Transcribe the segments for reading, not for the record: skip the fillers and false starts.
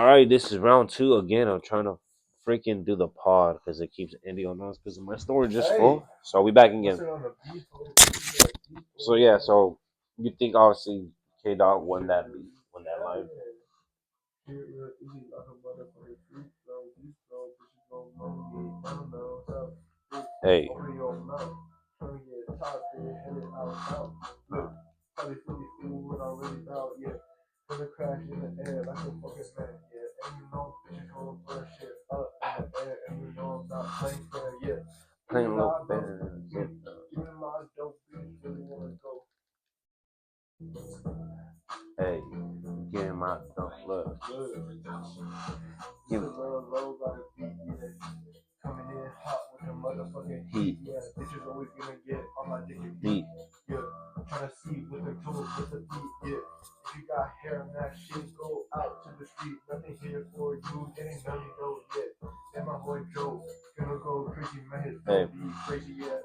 All right, this is round two again. I'm trying to freaking do the pod because it keeps ending on us because my storage is full. So we back again. So yeah, so you think obviously K Dog won that beat, won that line? Hey, playing a little band. Hey, give me my don't look. Give me heat. Heat. Hey,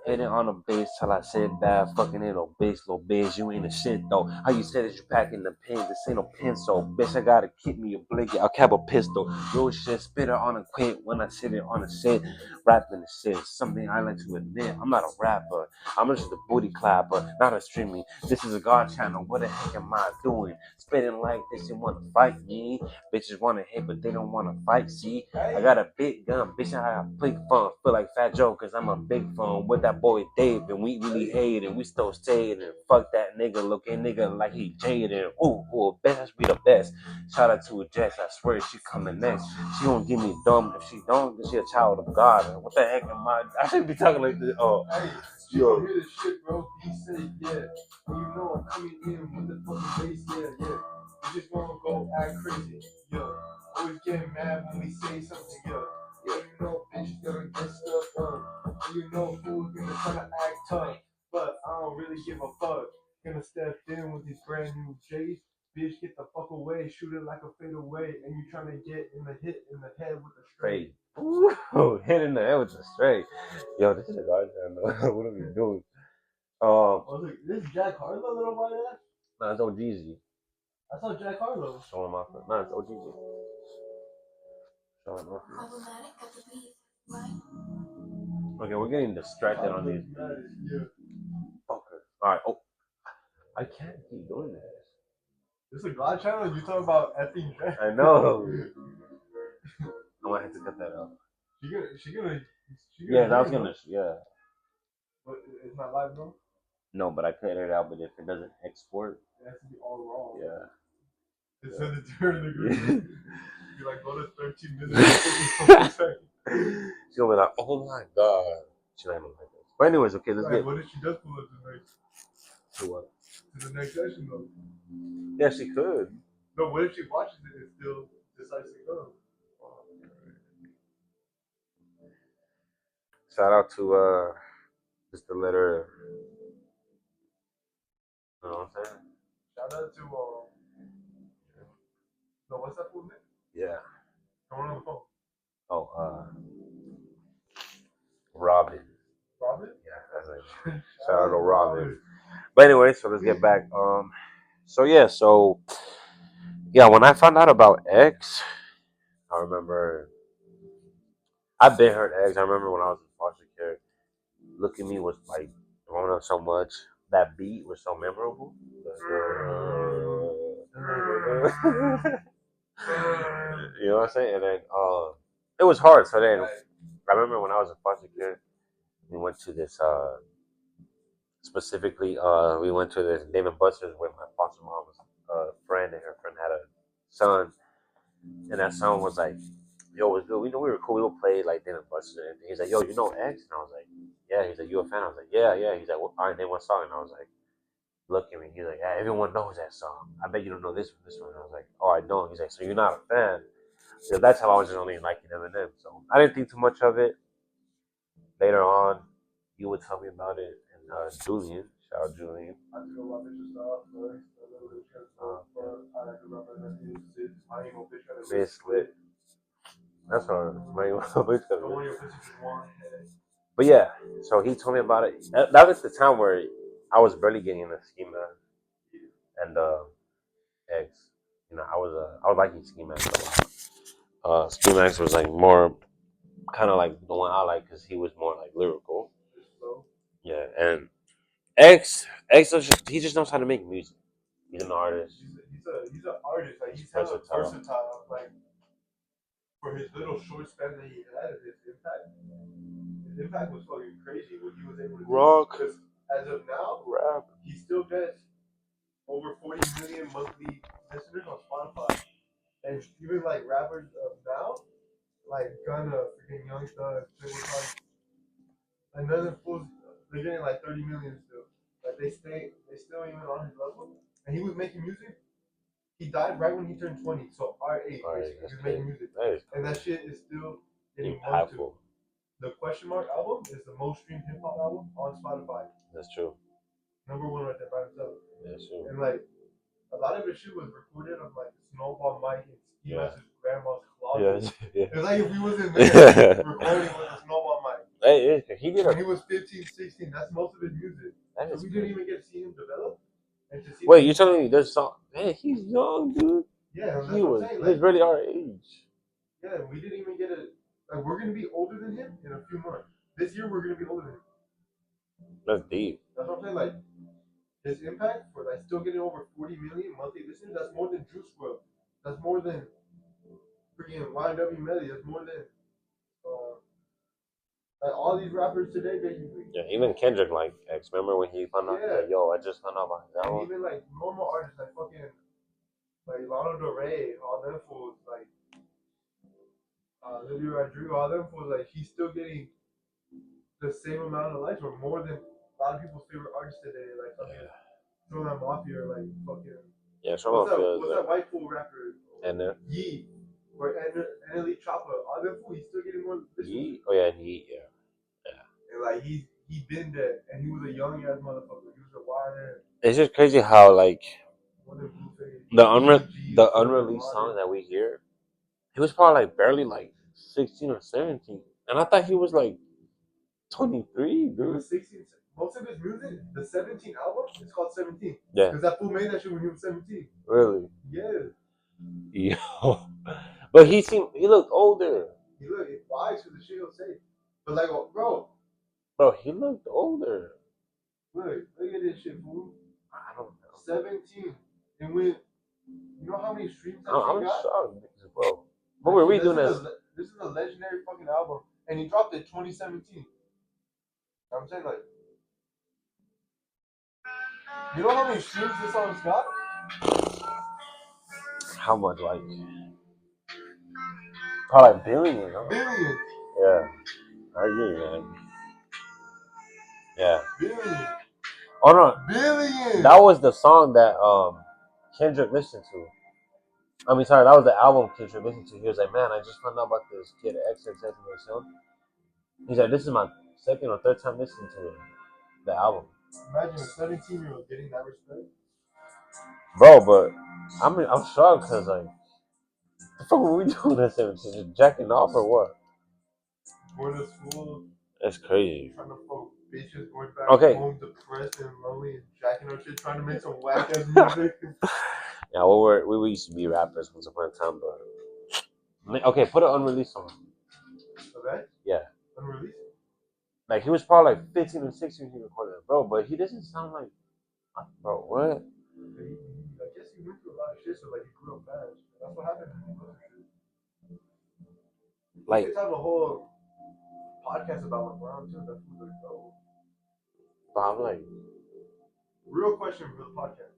hitting on the bass till I said bad, fucking it on bass, little bitch. You ain't a shit though. How you said that you packing the pen? This ain't no pencil, bitch. I gotta keep me a blanket. I'll cap a pistol. Real shit, spitter on a quint when I sit it on a set, rapping the shit. Something I like to admit. I'm not a rapper. I'm just a booty clapper, not a streaming. This is a God channel. What the heck am I doing? Spitting like this, you wanna fight me? Bitches wanna hate, but they don't wanna fight. See, I got a big gun, bitch. I play fun, feel like Fat Joe, cause I'm a big phone with that boy Dave, and we really hate and we still stayed and fuck that nigga, looking nigga like he jaded. Ooh, best be the best. Shout out to a Jess, I swear she coming next. She won't give me dumb. If she don't, then she a child of God. What the heck am I shouldn't be talking like this. Oh, hey, yo. Hear this shit, bro. He said, yeah. When you know I'm coming in with the fucking bass, yeah. You just gonna go act crazy, yo. Always getting mad when we say something, yo. You know, bitch, gonna get stuff done. You know, fool's gonna try to act tough. But I don't really give a fuck. Gonna step in with these brand new J's. Bitch, get the fuck away. Shoot it like a fadeaway. And you trying to get in the hit in the head with a straight. Ooh, hit in the head with a straight. Yo, this is a guy channel. What are we doing? This is Jack Harlow, little white ass? Nah, it's OGZ. I saw Jack Harlow. Show him off. Nah, it's OGZ. Show him off. Okay, we're getting distracted on these. Okay. Alright. Oh, I can't keep doing this. This is a God channel? You talking about effing Jack? I know. I might have to cut that out. She gonna yeah, that was gonna, yeah. But it's not live, though? No, but I cut it out, but if it doesn't export, it has to be all raw. Yeah. Just send it to her in the group. Be like, go to 13 minutes. She's gonna be like, oh my god. She's not gonna like this. But anyways, okay, let's get. What if she does pull up tonight? To what? To the next session, though. Yeah, she could. No, what if she watches it and still decides to go? Shout out to just to let her. You know what I'm saying? Shout out to no, what's that fool's name? Yeah. Come on the phone. Oh, Robin. Robin? Yeah, that's it. Shout out to Robin. But anyway, so let's get back. So yeah, when I found out about X, I remember I've been heard X. I remember when I was in foster care, Look at Me was like growing up so much. That beat was so memorable. You know what I'm saying? And then it was hard. So then I remember when I was in foster care, we went to this specifically we went to this Dave and Buster's with my foster mom's friend, and her friend had a son, and that son was like, yo, it was good. We knew we were cool. We would play like Dave and Buster's and everything. He's like, yo, you know X? And I was like, yeah. He's like, you a fan? I was like, yeah. He's like, well, all right, name one song. And I was like, look at me. He's like, yeah, everyone knows that song. I bet you don't know this one. And I was like, oh, I don't. He's like, so you're not a fan? So that's how I was just only liking Eminem. So I didn't think too much of it. Later on, you would tell me about it, and Julian, shout out Julian. Mislit. That's hard. But yeah, so he told me about it. That was the time where I was barely getting into Schema and eggs. You know, I was liking Schema a lot. Ski Max was like more kind of like the one I like because he was more like lyrical. Yeah, and X he just knows how to make music. He's an artist. He's an artist. Like he's hella versatile. Like for his little short span that he had, his impact was fucking crazy. What he was able to rock. Because as of now, Rap. He still gets over 40 million monthly listeners on Spotify, and even like rappers of now, like Gunna, freaking Young Thug, another fools, they're getting like 30 million still. Like they still even on his level. And he was making music. He died right when he turned 20, so our age. He was making music, and that shit is still getting impactful. The Question Mark album is the most streamed hip hop album on Spotify. That's true. Number one right there by himself. That's true. And like a lot of his shit was recorded on like Snowball mic in Ski Max's grandma's closet. Yeah. It's like if he was in there recording with a Snowball mic. Hey, he did. When he was 15, 16, that's most of his music. So we didn't even get to see him develop. Wait, you're telling me there's song? Man, he's young, dude. Yeah, he was. He was really our age. Yeah, we didn't even get a. Like, we're gonna be older than him in a few months. This year, we're gonna be older than him. That's deep. That's what I'm saying. Like, his impact for like still getting over 40 million monthly listeners. That's more than Juice WRLD. That's more than freaking YNW Melly. That's more than like all these rappers today, basically. Yeah, even Kendrick, like X. Remember when he found out? Like, yo, I just found out about that one. Even like normal artists, like fucking like Lana Del Rey, all them fools, like Lily Rodrigo, all them fools, like he's still getting the same amount of likes or more than a lot of people's favorite artists today, like fucking Throw That Mafia, or like fucking what's that white fool rapper? And Yee or Elite Choppa, all them fools, he's still getting more. Yee, oh yeah, Yee, yeah. And like he been there, and he was a young ass motherfucker. He was a wild ass. It's just crazy how like the unreleased song that we hear, he was probably like barely like 16 or 17, and I thought he was like 23, dude. He was 16. Most of his music, the 17 album, it's called 17. Yeah. Because that fool made that shit when he was 17. Really? Yeah. Yo. But he looked older. He looked wise for the shit he'll say. But like, bro, he looked older. Look at this shit, fool. I don't know. 17. And when, you know how many streams that I'm got? shocked, bro. What were we doing this? This is a legendary fucking album. And he dropped it 2017. I'm saying, like, you know how many streams this song's got? How much, like? Probably like billions. Huh? Billions. Yeah. I agree, man. Yeah. Billions. Oh no. Billions. That was the song that Kendrick listened to. I mean, sorry, that was the album Kendrick listened to. He was like, man, I just found out about this kid XXX. He's like, this is my second or third time listening to the album. Imagine a 17-year-old getting that respect. Bro, but I'm shocked because, like, the fuck were we doing at 17? Just jacking off or what? Going to school. That's crazy. Trying to fuck bitches, going back home depressed and lonely and jacking up shit, trying to make some whack ass music. Yeah, we used to be rappers once upon a time, but okay, put an unreleased song. Okay? Yeah. Unreleased? Like, he was probably like 15 or 16 when he recorded it, bro, but he doesn't sound like, bro, what? I guess he went through a lot of shit, so like he grew up fast. That's what happened. Like, let's have a whole podcast about LeBron too. That's what they're dope. But I'm like, real question for the podcast.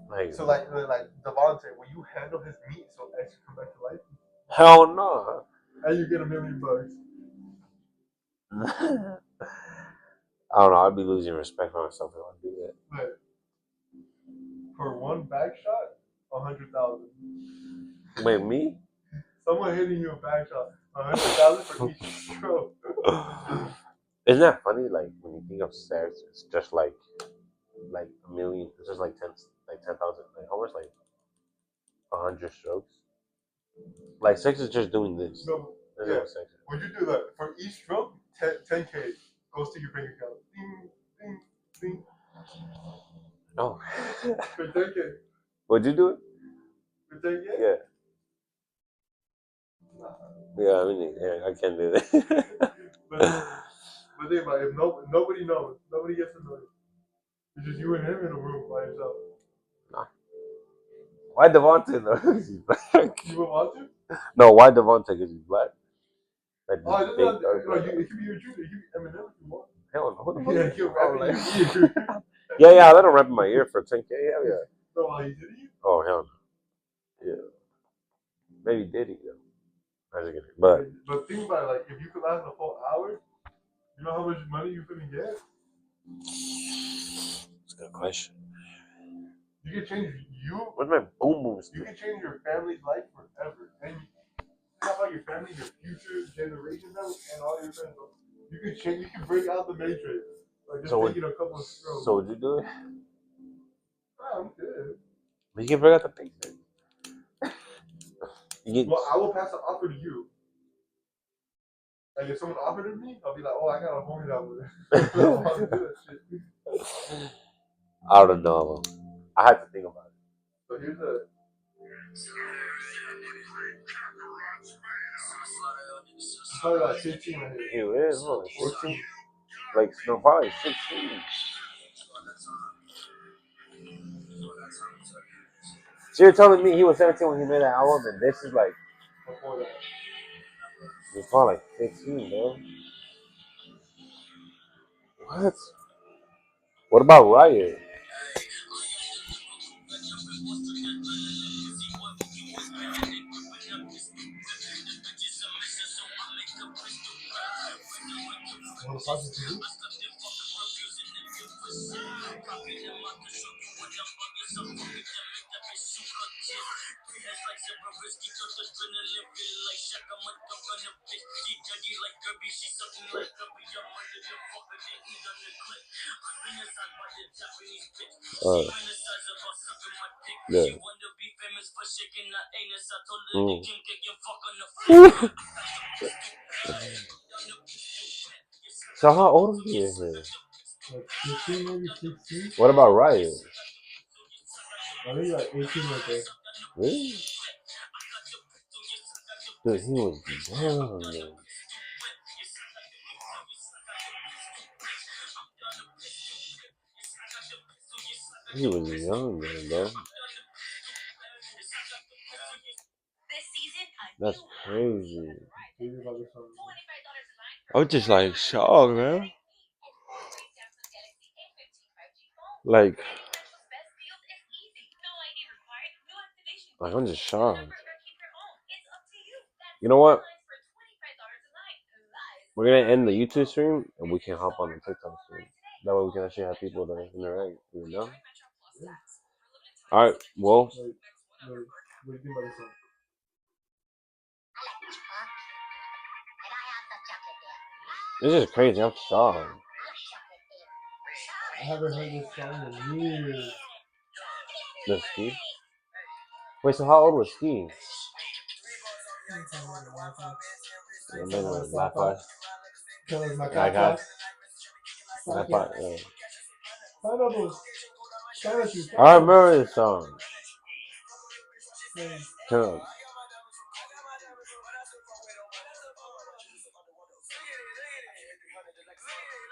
Like, so like Devontae, will you handle his meat so X can come back to life? Hell no. And you get $1 million. I don't know. I'd be losing respect for myself if I do that. But for one back shot, 100,000. Wait, me? Someone hitting you a back shot, 100,000 for each stroke. Isn't that funny? Like when you think of sex, it's just like a million. It's just like 10,000. Like how much? Like 100 strokes. Like sex is just doing this. No, yeah. Would you do that for each stroke? 10K goes to your bank account. Ding, ding, ding. No. For 10K. Would you do it? For 10K? Yeah. Yeah, I mean, I can't do that. But think about it, if nobody knows, nobody gets to know you. It's just you and him in a room by yourself. Nah. Why Devontae though? He's black. You would want to? No, why Devontae? Because he's black. Like it doesn't have to, it could be your truth. It could be Eminem if you want. Hell no. Who the fuck? Yeah, he'll rap in your ear. Yeah, I let him rap in my ear for 10K. Hell yeah. So how he did you? Oh hell no. Yeah. Maybe did he though? But think about it. Like if you could last a whole hour, you know how much money you couldn't get? That's a good question. You could change you. What's my boom boom? You could change your family's life forever, and not about your family, your future generations, and all your friends. You could change. You could bring out the matrix. Like just taking a couple of strokes. So would you do it? I'm good. But you can bring out the picture. Well, I will pass the offer to you. Like if someone offered it to me, I'll be like, oh, I got a homie that would. I don't know. I had to think about it. So here's a. Probably like 15 right here. It is, like 16. Like, no, probably 16. So you're telling me he was 17 when he made that album, and this is like Before that. He's probably like 15, bro. What? What about Riot? Yeah. So how old is he? Like 15, maybe 16. What about Riot? I think like 18 right there. Really? Dude, he was young, man. He was young, man, bro. That's crazy. I'm just like shocked, man. Like I'm just shocked. You know what? We're gonna end the YouTube stream and we can hop on the TikTok stream. That way we can actually have people that interact, you know? Alright, well. What do you think about this song? This is crazy, I'm shocked. I haven't heard this song in years. The Ski? Wait, so how old was Ski? Black Class. I remember this song.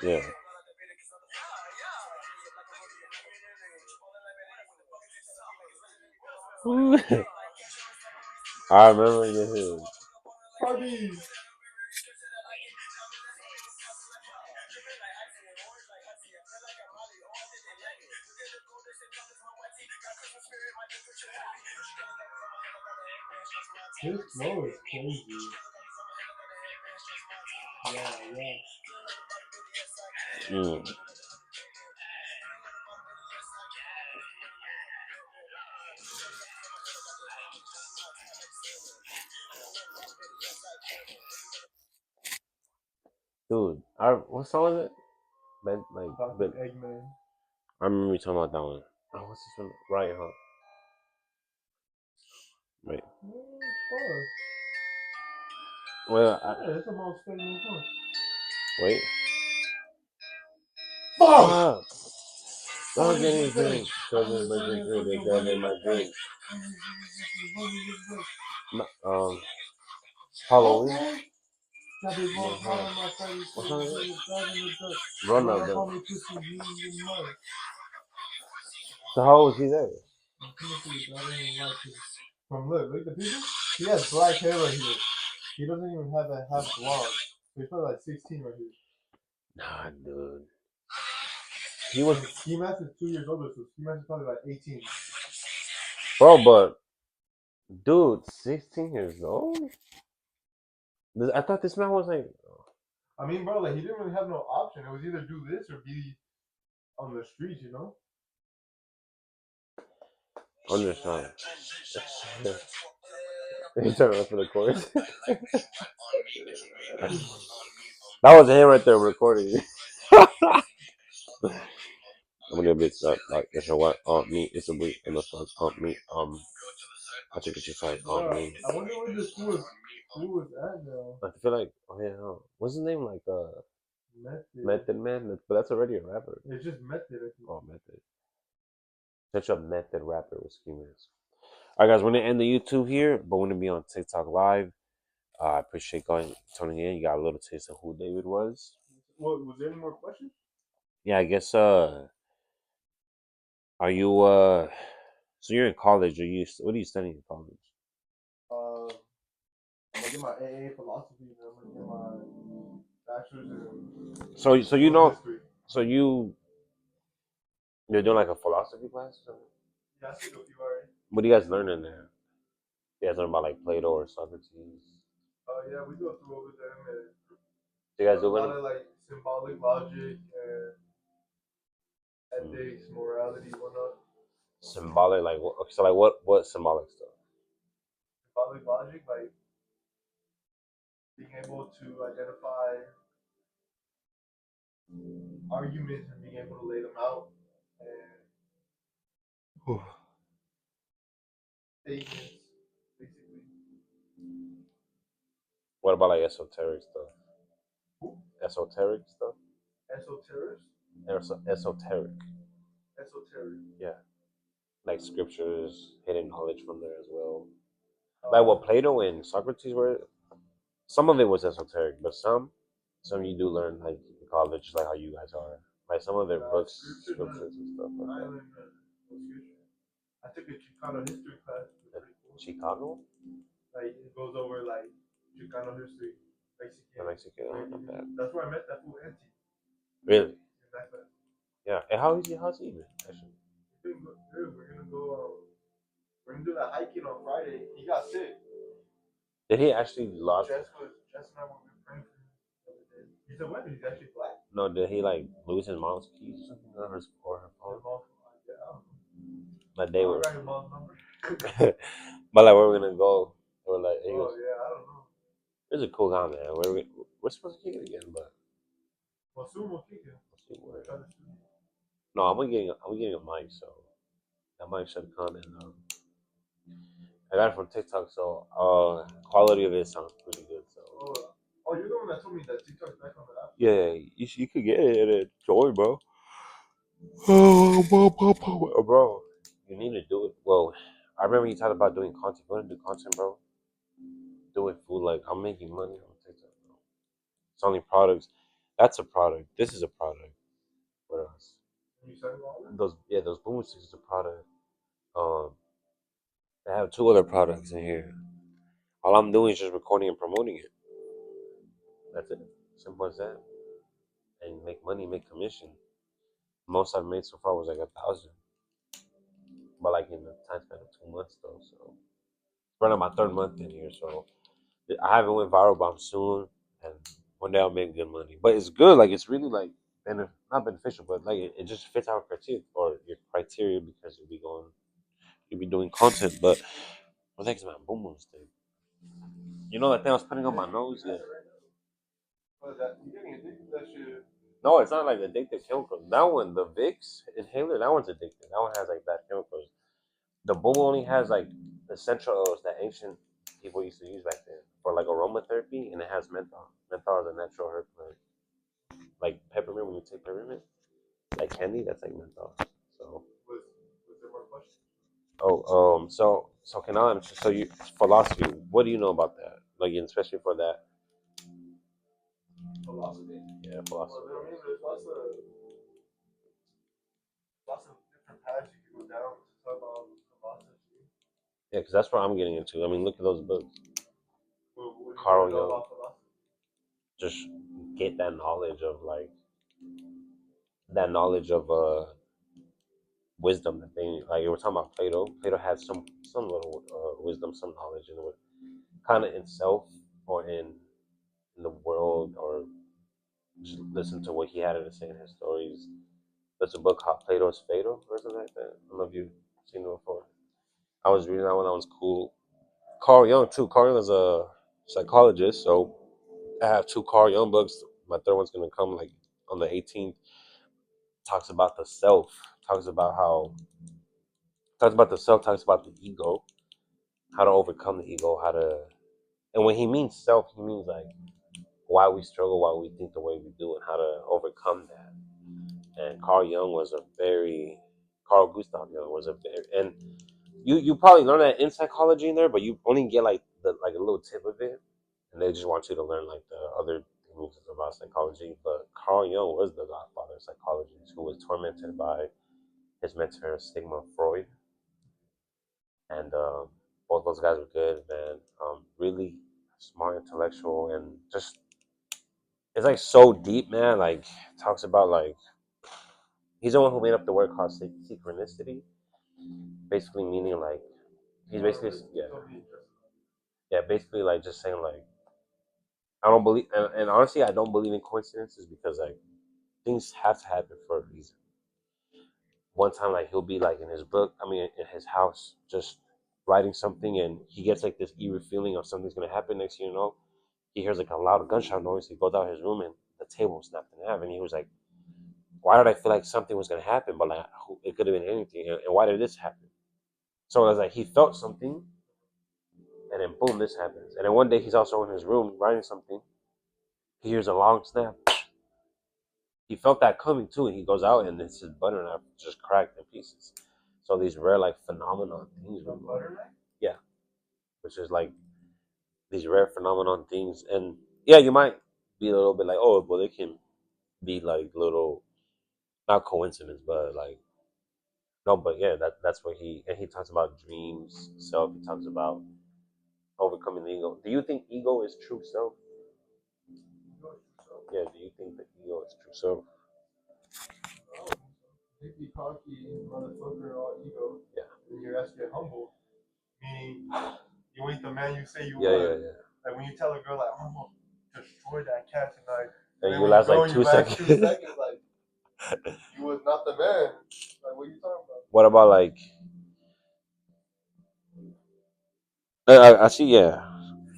Yeah. I remember this. His flow is crazy. Yeah. Dude, what song is it? Eggman. I remember you talking about that one. Oh, what's this one? Right, huh? Wait. Well, it's the most famous one. Wait. Fuck! Don't get any drink. Cousin, but just good. They got in my drink. Halloween. What's on it? Run up though. So how old was he there? From look at the picture. He has black hair right here. He doesn't even have a half blonde. He's probably like 16 right here. Nah, dude. He was. Ski Mask is 2 years older, so Ski Mask is probably like 18. Bro, but dude, 16 years old. I thought this man was like. I mean, bro, like he didn't really have no option. It was either do this or be on the streets, you know. Understand. He's trying to run for the chorus. That was him right there recording. I'm gonna be like it's a what me, it's a week in the sun me I think it's just like me. I wonder where this fool is at now. I feel like what's his name like Method Man, but that's already a rapper. It's just Method. Oh, Method. Such a Method rapper with Ski Mask. Alright guys, we're gonna end the YouTube here, but we're gonna be on TikTok live. I appreciate tuning in. You got a little taste of who David was. Well, was there any more questions? Yeah, I guess are you so you're in college, what are you studying in college? I'm gonna get my AA philosophy and I'm gonna get my bachelor's in So you know history. so you're doing like a philosophy class or something? Yeah, I took a few already. What do you guys learn in there? You guys learn about like Plato or Socrates? Yeah, we go through over them and Do you guys do a lot of like symbolic logic and ethics, morality, whatnot. Symbolic, like so like what symbolic stuff? Symbolic logic, like being able to identify arguments and being able to lay them out and statements, basically. What about like esoteric stuff? Esoteric stuff? Esoteric? Esoteric. Esoteric. Yeah. Like scriptures, hidden knowledge from there as well. Like what Plato and Socrates were, some of it was esoteric, but some you do learn like in college, like how you guys are. Like some of their books, scriptures and stuff like that. I took a Chicano history class. Chicago? Like it goes over like Chicano history, Mexican. Oh, not bad. That's where I met that fool Auntie. Really? In that class. Yeah. And how's he been? Actually. Good. We're gonna go. We're gonna do that hiking on Friday. He got sick. Did he actually lost? Jess and I were praying for him the other day. He said, "What? He's actually black." No, did he like lose his mom's keys or something or her phone? Like they were. His mom's number. But like, where we're gonna go? We're like, yeah, I don't know. He's a cool guy, man. We're supposed to kick it again, but. Well, soon we'll kick it. No, I'm getting a mic, so that mic should come in. I got it from TikTok, so quality of it sounds pretty good. So. Oh, you're the one that told me that TikTok's back on the app. Yeah, you could get it and enjoy, bro. Oh, bro, you need to do it. Well, I remember you talked about doing content. You want to do content, bro? Doing food, like I'm making money on TikTok, bro. Selling products. That's a product. This is a product. What else? You selling all of those boom sticks is a product. I have two other products in here. All I'm doing is just recording and promoting it. That's it. Simple as that. And make money, make commission. Most I've made so far was like 1,000. But like in the time span of 2 months though, so running my third month in here, so I haven't went viral, but I'm soon, and one day I'll make good money. But it's good, like it's really like not beneficial, but like it just fits our criteria or your criteria because you'll be doing content. But well, thanks man, boom boom stick. You know that thing I was putting on my nose, yeah. What is that? You getting addicted to that shit? No, it's not like addictive chemicals. That one, the Vicks inhaler, that one's addictive. That one has like that chemicals. The boom only has like essential oils that ancient people used to use back then for like aromatherapy, and it has menthol. Menthol is a natural herb plant. Like peppermint, when you take peppermint, like candy, that's like menthol. So Kenan, so you philosophy. What do you know about that? Like, especially for that. Philosophy. Yeah, philosophy. Well, I mean, there's lots of different paths you can go down to talk about philosophy. Yeah, because that's what I'm getting into. I mean, look at those books. What do you Carl want to know Jung. about philosophy? Just get that knowledge of like that knowledge of wisdom that they like. You were talking about Plato. Plato had some little wisdom, some knowledge in it, kind of in self or in the world, or just listen to what he had to say in his stories. There's a book called Plato's Phaedo or something like that. I don't know if you've seen it before. I was reading that one. That was cool. Carl Jung too. Carl Jung is a psychologist, so I have two Carl Jung books. My third one's gonna come like on the 18th. Talks about the self. Talks about how talks about the self. Talks about the ego. How to overcome the ego. How to and when he means self, he means like why we struggle, why we think the way we do, and how to overcome that. And Carl Gustav Jung was a very, and you probably learn that in psychology in there, but you only get like a little tip of it, and they just want you to learn like the other things about psychology. But Carl Jung was the godfather of psychology, who was tormented by his mentor Sigmund Freud, and both those guys were good, man. Really smart, intellectual, and just it's like so deep, man. Like talks about like he's the one who made up the word called synchronicity, basically meaning like he's basically yeah, basically like just saying like I don't believe, and honestly, I don't believe in coincidences because like things have to happen for a reason. One time, like he'll be like in his book, I mean, in his house, just writing something, and he gets like this eerie feeling of something's gonna happen. Next thing you know, he hears like a loud gunshot noise. He goes out his room, and the table snapped in half, and he was like, "Why did I feel like something was gonna happen? But like it could have been anything, and why did this happen?" So it was like he felt something, and then boom, this happens. And then one day he's also in his room writing something. He hears a long snap. He felt that coming too, and he goes out and it's his butter knife just cracked in pieces. So these rare like phenomenon things. Butter knife? Yeah, which is like these rare phenomenon things, and yeah, you might be a little bit like, oh, well, it can be like little not coincidence, but like no, but yeah, that's what he talks about dreams, self. He talks about overcoming the ego. Do you think ego is true self? Yeah, do you think the ego is true self? Hippie cocky motherfucker, all ego. Yeah. And you're actually humble, meaning you ain't the man you say you Yeah, are. yeah. Like when you tell a girl like, "I'm gonna destroy that cat tonight," And then you when you last go like and you two last seconds. 2 seconds, like you was not the man. Like what are you talking about? What about like? I see. Yeah.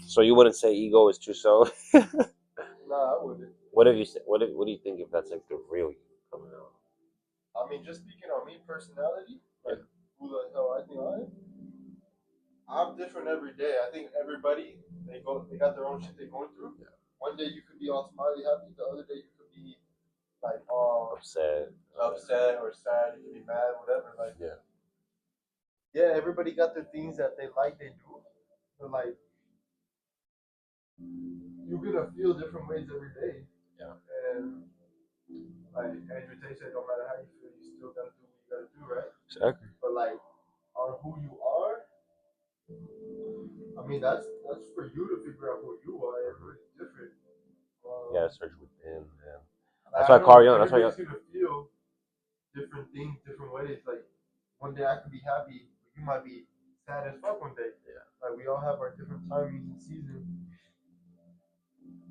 So you wouldn't say ego is true self. Nah, I wouldn't. What if you say? What do you think if that's like the real you coming out? I mean, just speaking on me personality, like Yeah. who the hell I think I am. I'm different every day. I think everybody they got their own shit they're going through. Yeah. One day you could be all smiley happy, the other day you could be like all upset or sad. You could be mad, whatever. Like yeah, everybody got their things that they like, they do, but like you're gonna feel different ways every day. Yeah. And like Andrew Tate said, no matter how you feel, you still gotta do what you gotta do, right? Exactly. But like on who you are, I mean that's for you to figure out who you are. Everybody's different. Yeah, search within. Yeah. That's Like, why I know Carl Jung. That's why. everybody's gonna feel different things, different ways. Like one day I could be happy, but you might be sad as fuck one day. Yeah. Like we all have our different timings and seasons.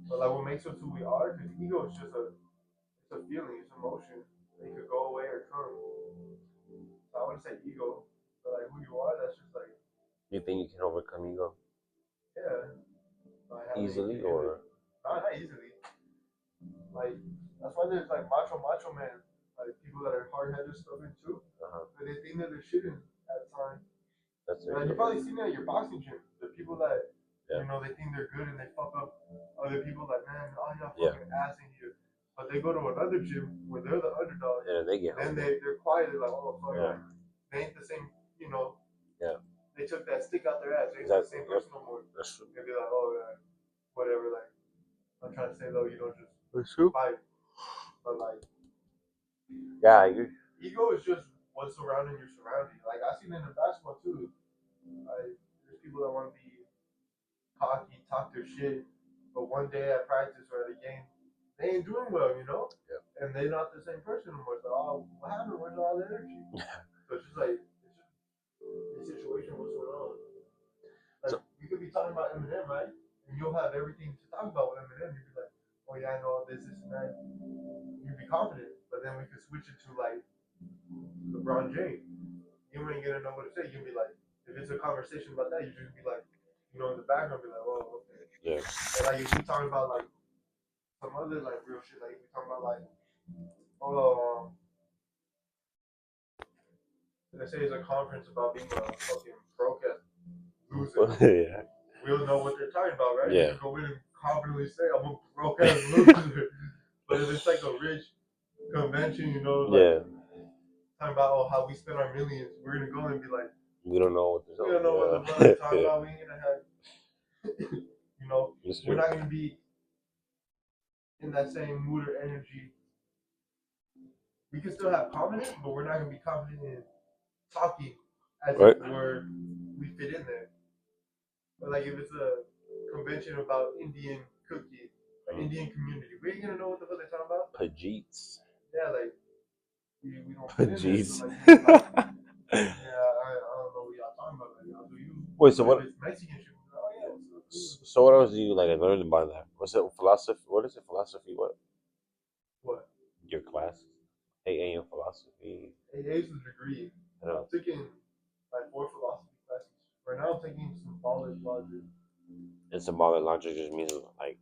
But like what makes us who we are, because ego is just it's a feeling, it's emotion. It could go away or come. So I wouldn't say ego, but like who you are, that's just like You think you can overcome ego yeah. Like easily, or? not easily. Like that's why there's like macho man, like people that are hard headed stubborn too. But they think that they're shitting at times. That's Like, you probably seen that at your boxing gym. The people that you know they think they're good and they fuck up other people. Like man, all y'all fucking ass in here. But they go to another gym where they're the underdog. Yeah, they get. Then they're quiet. They're like, oh fuck, like, they ain't the same. You know, they took that stick out their ass. They ain't the same person no more. That's true. They'd be like, oh, yeah, whatever. Like, I'm trying to say, though, you don't just fight. But, like, yeah, ego is just what's surrounding your surrounding. Like, I seen it in basketball, too. Like, there's people that want to be cocky, talk their shit, but one day at practice or at a game, they ain't doing well, you know? Yeah. And they're not the same person anymore. So, oh, what happened? Where's all the energy? So it's just like, the situation, what's going on? Like, you could be talking about Eminem, right? And you'll have everything to talk about with Eminem. You'd be like, oh yeah, I know this, and that. You'd be confident. But then we could switch it to like LeBron James. You ain't gonna know what to say. You'd be like, if it's a conversation about that, you just be like, you know, in the background, be like, oh, okay. Yeah. And like if we talking about like some other like real shit, like if we talking about like, oh, let's say it's a conference about being a fucking broadcast loser. Yeah. We'll know what they're talking about, right? Yeah. You can go in and confidently say, I'm a broke-ass loser. But if it's like a rich convention, you know, like, yeah, talking about how we spend our millions, we're going to go and be like, we don't know what we don't know what the fuck they're talking about. We ain't going to have, you know, we're not going to be in that same mood or energy. We can still have confidence, but we're not going to be confident in talking as if we fit in there. But like if it's a convention about Indian cooking, Indian community, we ain't gonna know what the fuck they're talking about. Pajeets. Yeah, like we don't fit in there. So, like, yeah, I don't know what y'all talking about right now. Do you? Wait, so what? If it's Mexican shit, oh yeah. So what else do you like learn about that? What's it? Philosophy? What is it? Philosophy? What? What? Your class? AA in philosophy. AA is a degree. I'm taking like 4 philosophy classes. Right now I'm taking symbolic logic. And symbolic logic just means like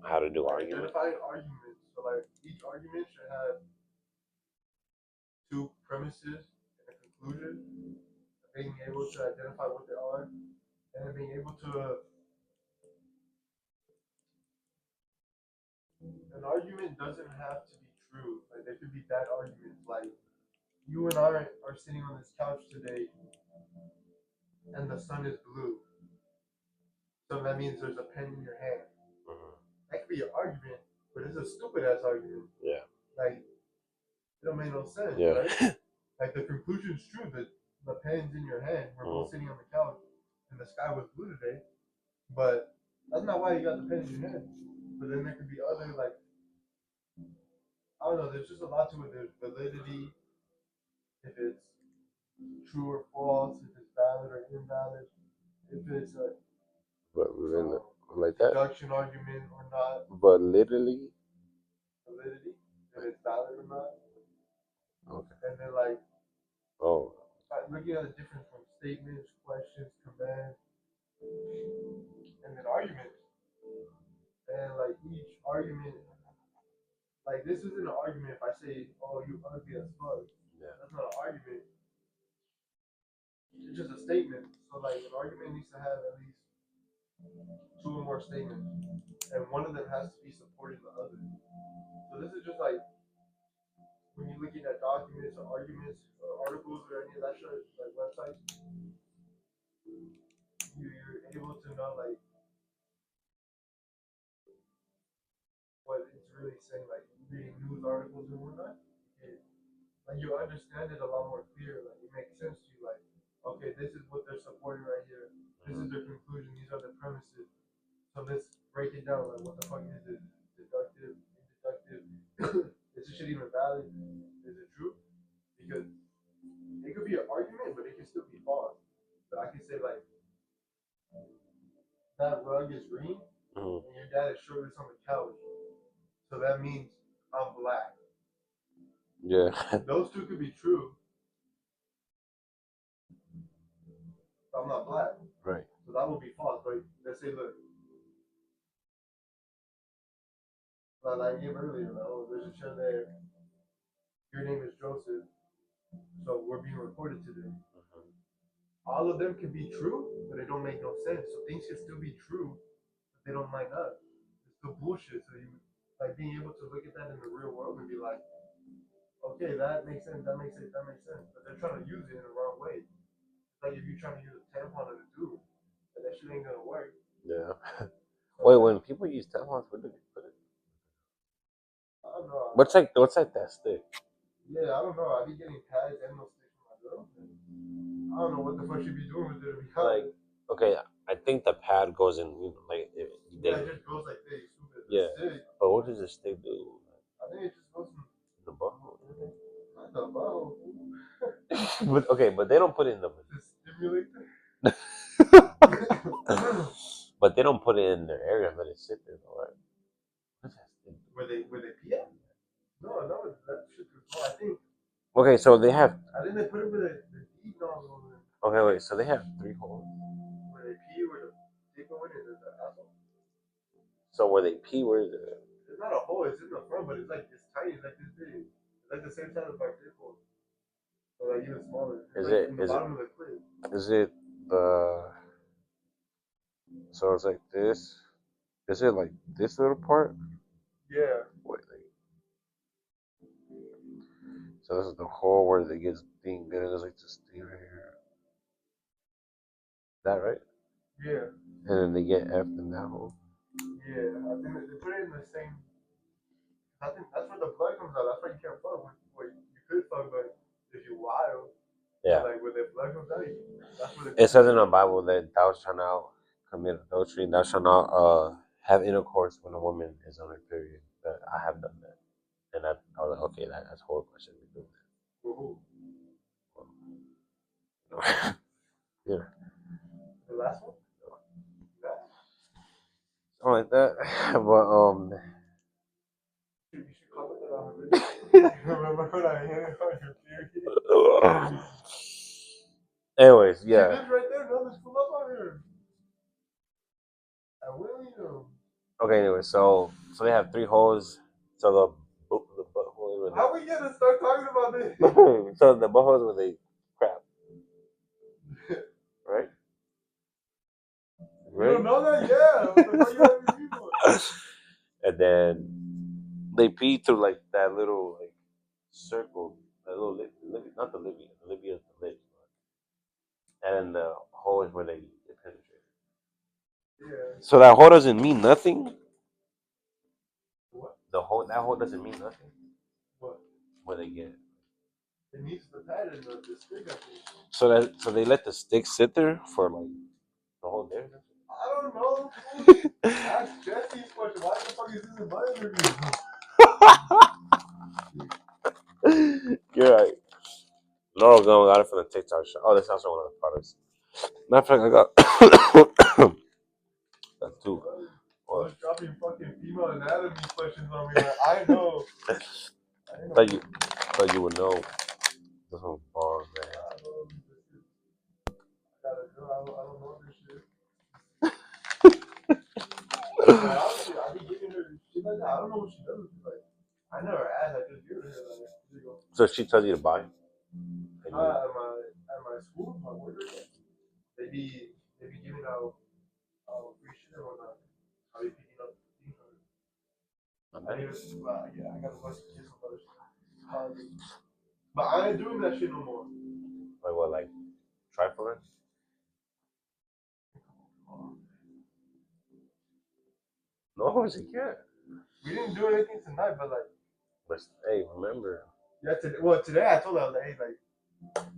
how to do arguments. Identifying arguments. So like each argument should have 2 premises and a conclusion. Being able to identify what they are, and then being able to. An argument doesn't have to be true. Like there could be bad arguments. Like you and I are sitting on this couch today, and the sun is blue. So that means there's a pen in your hand. That could be an argument, but it's a stupid ass argument. Yeah. Like it don't make no sense, yeah. right? Like the conclusion's true that the pen's in your hand. We're both sitting on the couch, and the sky was blue today. But that's not why you got the pen in your hand. But then there could be other like I don't know. There's just a lot to it. There's validity, if it's true or false, if it's valid or invalid, if it's a like that deduction argument or not. But literally, validity, if it's valid or not. Okay. And then like oh, looking at the difference from statements, questions, commands, and then arguments. And like each argument, like this isn't an argument if I say, "Oh, you ugly as fuck." Yeah. That's not an argument. It's just a statement. So like an argument needs to have at least 2 or more statements, and one of them has to be supporting the other. So this is just like when you're looking at documents or arguments or articles or any of that shit, like websites, you're able to know like what it's really saying. Like reading news articles and whatnot, like you understand it a lot more clear. Like it makes sense to you. Like, okay, this is what they're supporting right here. This is their conclusion. These are the premises. So let's break it down. Like, what the fuck is it? Deductive, inductive. Is this shit even valid? Is it true? Because it could be an argument, but it can still be false. But I can say like that rug is green, and your dad is shirtless on the couch. So that means I'm black. Yeah. Those 2 could be true. I'm not black. Right. So that would be false. But let's say, look, like I gave earlier, like, oh, there's a chair there. Your name is Joseph. So we're being recorded today. All of them can be true, but they don't make no sense. So things can still be true, but they don't line up. It's still bullshit. So you like being able to look at that in the real world and be like, okay, that makes sense, that makes sense, that makes sense. But they're trying to use it in the wrong way. like if you're trying to use a tampon on a dude, that shit ain't gonna work. Yeah. Wait, when people use tampons, where do they put it? I don't know. What's like that stick? Yeah, I don't know. I be getting pads and those sticks from my girl. I don't know what the fuck she be doing with it. To be honest. Okay, I think the pad goes in, it just goes like this. Yeah. But what does the stick do? I think it just goes in the butthole. Not the butthole. but they don't put it in the. Stimulate. But they don't put it in their area, let it sit there, though, right? Where they pee at? No, that shit was I think. Okay, so they have. I think they put it where the deep nozzle. Okay, wait. So they have 3 holes. Where they pee, where the dick go in, is the asshole. So where they pee, where is it? It's not a hole. It's in the front, but it's like it's tiny. It's like this big. It's like the same size as my dick hole. Or like even smaller. It's like in the bottom of the clit. Is it the? So it's like this. Is it like this little part? Yeah. Wait, so this is the hole where it gets dinged, and there's like this thing right here. That right? Yeah. And then they get F in that hole. Yeah, I think they put it in the same. I think that's where the blood comes out. That's why you can't fuck. Wait, you could fuck, but if you're wild, yeah. Like where the blood comes out, that's where it says in the Bible that thou shalt not commit adultery, thou shalt not have intercourse when a woman is on her period. But I have done that, and I was like, okay, that's horrible. I shouldn't be doing that. Yeah. The last one. Something like that, but You should comment that on it. Remember when I hit it on your period? Anyways, yeah. It is right there. No, there's pull up on here. I will, you know. Okay, anyway, so they have 3 holes. So the butthole. How we gonna start talking about this? So the buttholes where they crap, right? You don't know that? Yeah. What the fuck you having me for? And then they pee through like that little like circle, that little not the Libya is the lips, and then the hole is where they penetrate. Yeah. So that hole doesn't mean nothing. What? That hole doesn't mean nothing. What? Where they get it. It needs the pad and the stick, I think. So they let the stick sit there for like the whole day. I don't know. Ask Jesse's question. Why the fuck is this in my interview? You're right. Laurel got it from the TikTok shop. Oh, that's also one of the products. Matter of fact, I got that too. I was dropping fucking female anatomy questions on me. Like, I know. Thought you would know. This one's bars, man. I don't know this shit. Honestly, I be giving her shit like that. I don't know what she does. Like, I never asked. I just give her like, here you go. So she tells you to buy? At my school, my work, they be giving out free shit or whatnot. I be picking up things from it. Yeah, I gotta go get some other shit. But I ain't doing that shit no more. Like what, like trifling? No, she can't. We didn't do anything tonight, but like. But hey, remember? Yeah, today I told her I was like, hey, like,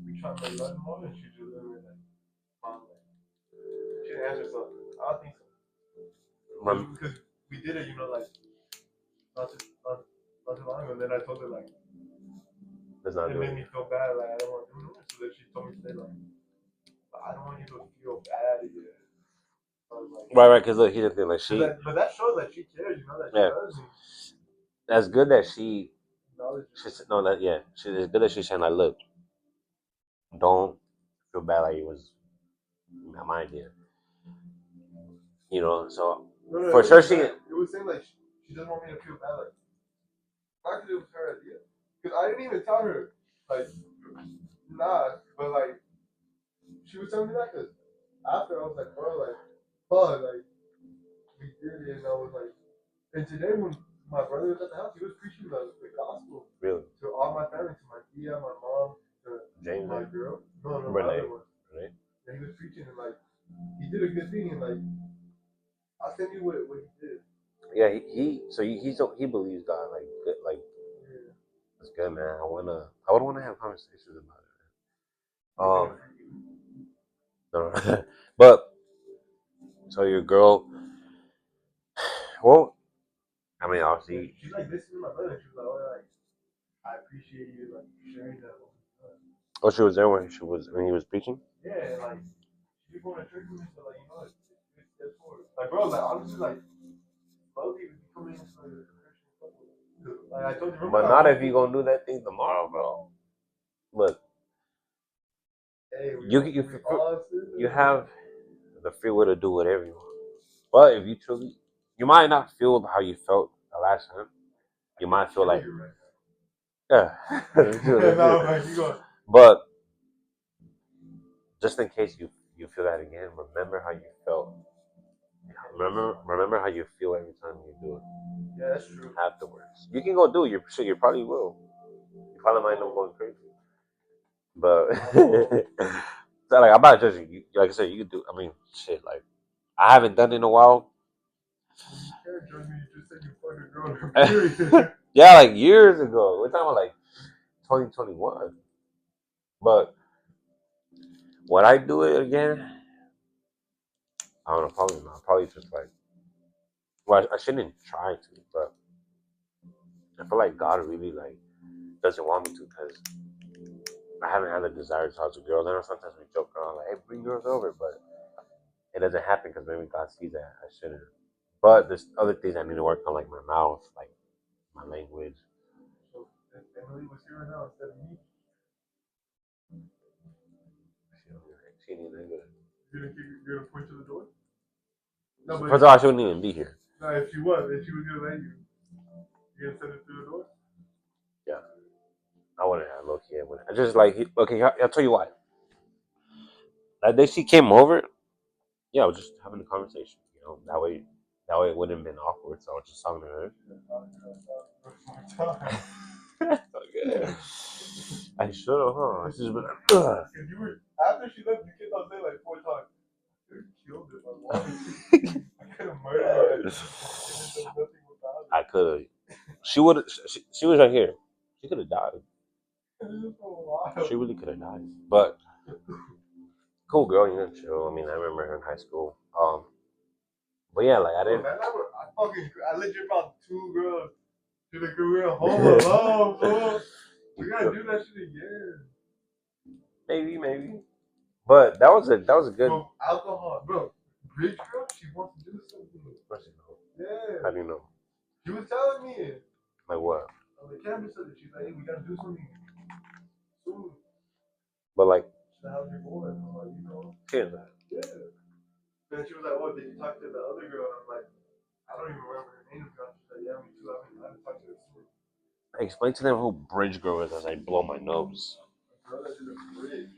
we trying to learn more, and she just literally like, mom, like, she didn't answer, so I don't think so. Because we did it, you know, like, not too long ago, and then I told her like, it made me feel bad, like I don't want to do it. So then she told me today, like, I don't want you to feel bad again. Like, right, because look, here's the thing, like but that shows that she cares, you know, that she does. That's good that she no, that it's good that she's saying like, look, don't feel bad like it was not my idea. You know, so for sure she. It was saying like she doesn't want me to feel bad, like not because it was her idea, because I didn't even tell her like nah, but like she was telling me that because after I was like, bro, like, fuck, like we did it, and I was like, and today when my brother was at the house, he was preaching the gospel. Really? To all my family, to my tia, my mom, to James, my girl. No, Renee. my other one. Renee? a good thing. And like, I'll send you what he did. Yeah, he believes God, like good, like it's good, man. I would want to have conversations about it. No, but so your girl, well, I mean, obviously, she's like listening to my brother. She was like, "Oh, like I appreciate you like sharing that." oh, she was there when he was preaching. Yeah, like she's going to church with me, so like it's step forward. Like bro, like honestly, like slowly we becoming into like a Christian couple. Like I told you, but not if you gonna do that thing tomorrow, bro. Look, hey, you have the free will to do whatever you want. But if you might not feel how you felt the last time. You might feel like, yeah. But just in case you feel that again, remember how you felt. Remember how you feel every time you do it. Yeah, that's true. Afterwards, you can go do it. You probably will. You probably might end up going crazy. But so like I'm not judging you. Like I said, you can do. I mean, shit. Like I haven't done it in a while. Yeah, like years ago. We're talking about like 2021. But would I do it again? I don't know. Probably not. Probably just like. Well, I shouldn't try to, but I feel like God really like doesn't want me to because I haven't had the desire to talk to girls. I know sometimes we joke around like, "Hey, bring girls over," but it doesn't happen because maybe God sees that I shouldn't. But there's other things I need to work on, like my mouth, like my language. So Emily was here now instead of me. She ain't that good. You're gonna point to the door? No, but first of all, she wouldn't even be here. No, if she was gonna let you, you're gonna send her through the door? Yeah, I wouldn't have low key. I just like okay. I'll tell you why. That day she came over, yeah, I was just having a conversation. That way it wouldn't have been awkward. So I was just talking to her. Okay. I should have, huh? I should have been like, ugh. You were after she left, you kept on saying like 4 times. You killed it, my mom. I could have murdered her. I could have. She would. She was right here. She could have died. She really could have died. But cool girl, you know, chill. I mean, I remember her in high school. But yeah, like I didn't. I legit brought 2 girls to the career home alone, bro. We gotta do that shit again. Maybe. But that was a good. Bro, alcohol, bro. Bridge girl, she wants to do something. Of course you know. Yeah. How do you know? She was telling me. Like what? On the campus, she's like, "Hey, we gotta do something soon." But like. How's your boy? I'm like, you know. Yeah. Then she was like, "Oh, did you talk to the other girl?" And I'm like, "I don't even remember her name." She's like, "Yeah, me too. I haven't talked to her since." Explain to them who Bridge Girl is as I blow my nose. Girl that's in a bridge.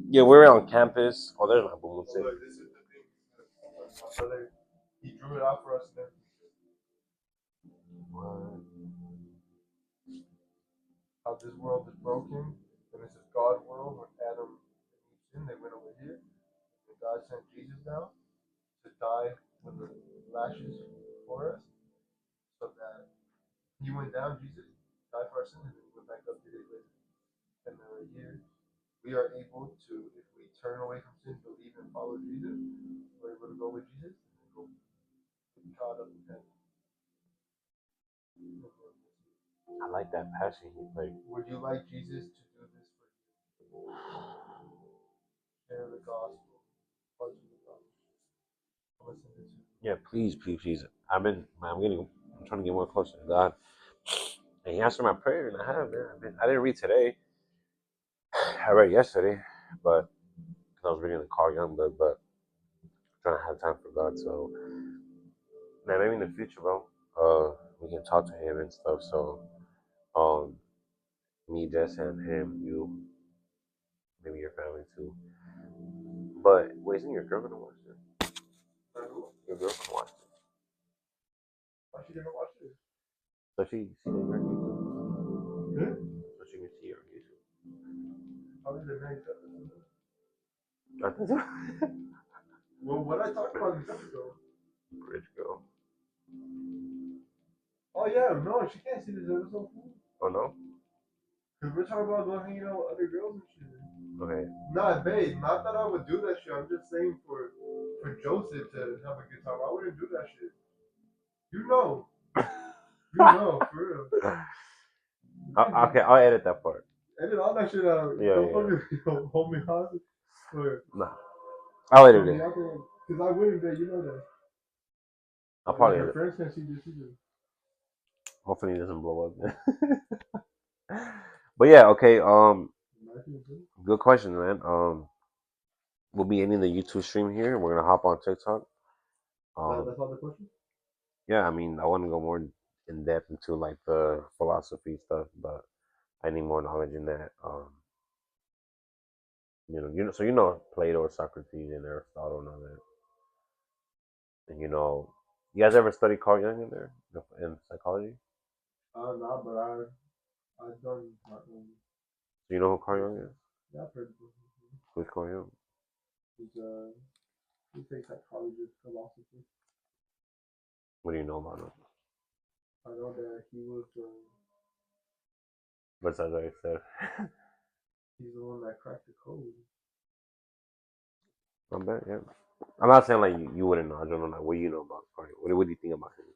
Yeah, we're on campus. Oh, there's my balloon. So look, this is the thing. My brother, he drew it out for us. And how this world is broken, and this is God's world. When Adam and Eve sinned, they went over here, and God sent Jesus down to die with the lashes for us, so that he went down, Jesus died for our sins, and then he went back up 3 days later. And here we are able to, if we turn away from sin, believe and follow Jesus, we're able to go with Jesus and go be caught up in heaven. I like that passion. Like, would you like Jesus to do this for you? Share the gospel. Yeah, please. I'm trying to get more closer to God. And He answered my prayer, and I have, man. I didn't read today. I read yesterday, but I was reading the Carl Youngblood, but trying to have time for God. So, man, maybe in the future, bro, we can talk to Him and stuff. So, me, Jess, and him, you, maybe your family too. But wait, isn't your girl gonna watch it? Your girl gonna watch it. Why she gonna watch it? So she did her YouTube. Huh? So she can see her YouTube. Probably the next episode. I think so. Well, what I talked about this episode. Rich girl. Oh yeah, no, she can't see this episode. Oh no. Cause we're talking about going hanging out with other girls and shit. Okay. Nah, babe, not that I would do that shit. I'm just saying for Joseph to have a good time. I wouldn't do that shit. You know. You know, for real. Okay, I'll edit that part. Edit all that shit out. Yeah, Don't yeah. fucking hold me hostage. Nah. I'll edit it. Because I wouldn't, babe. You know that. I'll probably your edit. friends can see this either. Hopefully it doesn't blow up. But yeah, okay. Good question, man. We'll be ending the YouTube stream here. We're gonna hop on TikTok. That's all the questions. Yeah, I mean, I want to go more in depth into like the philosophy stuff, but I need more knowledge in that. So Plato, Socrates, and Aristotle, and all that. And you guys ever study Carl Jung in there in psychology? Nah, but I've done my own. Do you know who Carl Jung is? Yeah, I've heard of him. Who's Carl Jung? He's a psychologist, philosopher. What do you know about him? I know that he was. What's that I said? He's the one that cracked the code. I bet, yeah. I'm not saying like you wouldn't know. I don't know like what you know about Carl Jung. What do you think about him?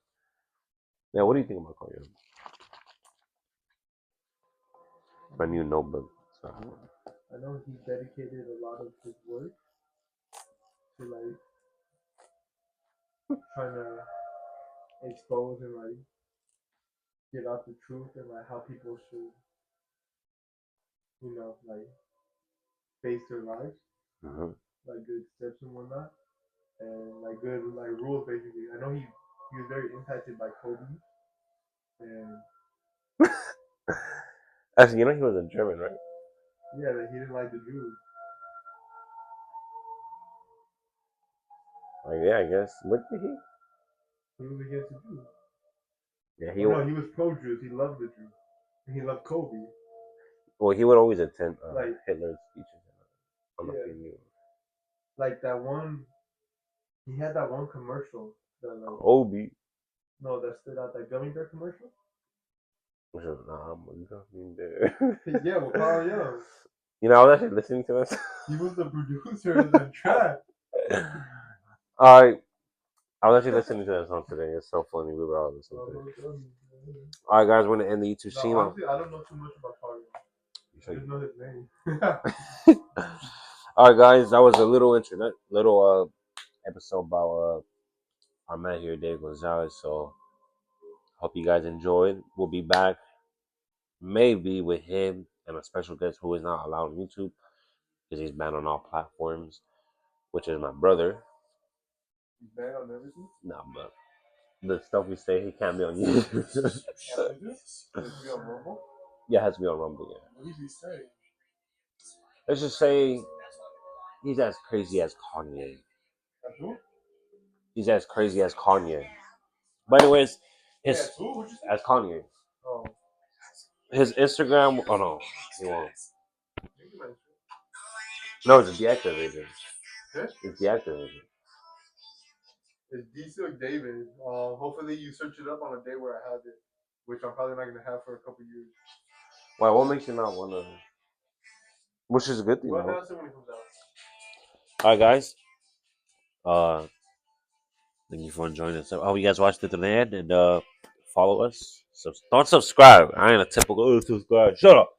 Yeah, what do you think about Carl Jung? My new notebook. So. I know he dedicated a lot of his work to like trying to expose and like get out the truth and like how people should, like face their lives, like good steps and whatnot, and like good like rules basically. I know he was very impacted by Kobe, and Actually, he was in German, right? yeah, that he didn't like the Jews. Like, yeah, I guess. What did he? He was against the Jews. Yeah, he was pro-Jews. He loved the Jews, and he loved Kobe. Well, he would always attend like Hitler's speeches. Like that one, he had that one commercial. That like, Kobe. No, that stood out. That gummy bear commercial. Which was, nah, I'm a gummy bear. Yeah, well, Carl Jung. I was actually listening to this. He was the producer of the track. I was actually listening to that song today. It's so funny. We were all listening to it. All right, guys, we're gonna end the YouTube stream. Honestly, I don't know too much about Carl Jung. I just know his name. All right, guys, that was a little episode about our man here, Dave Gonzalez. So, hope you guys enjoyed. We'll be back maybe with him and a special guest who is not allowed on YouTube because he's banned on all platforms, which is my brother. He's banned on everything? Nah, but the stuff we say, he can't be on YouTube. Has to be on Rumble? Yeah, it has to be on Rumble, yeah. What did he say? Let's just say he's as crazy as Kanye. As who? He's as crazy as Kanye. But anyways, as Kanye. Oh. His Instagram. Oh no, he won't. No, it's deactivated. It's deactivated. It's D-Silk David. Hopefully you search it up on a day where I have it, which I'm probably not gonna have for a couple years. Why? What makes you not want to? Which is a good thing. Well, announce it when it comes out. All right, guys. Thank you for enjoying this. I hope you guys watched it to the end and follow us. So don't subscribe. I ain't a typical subscribe. Shut up.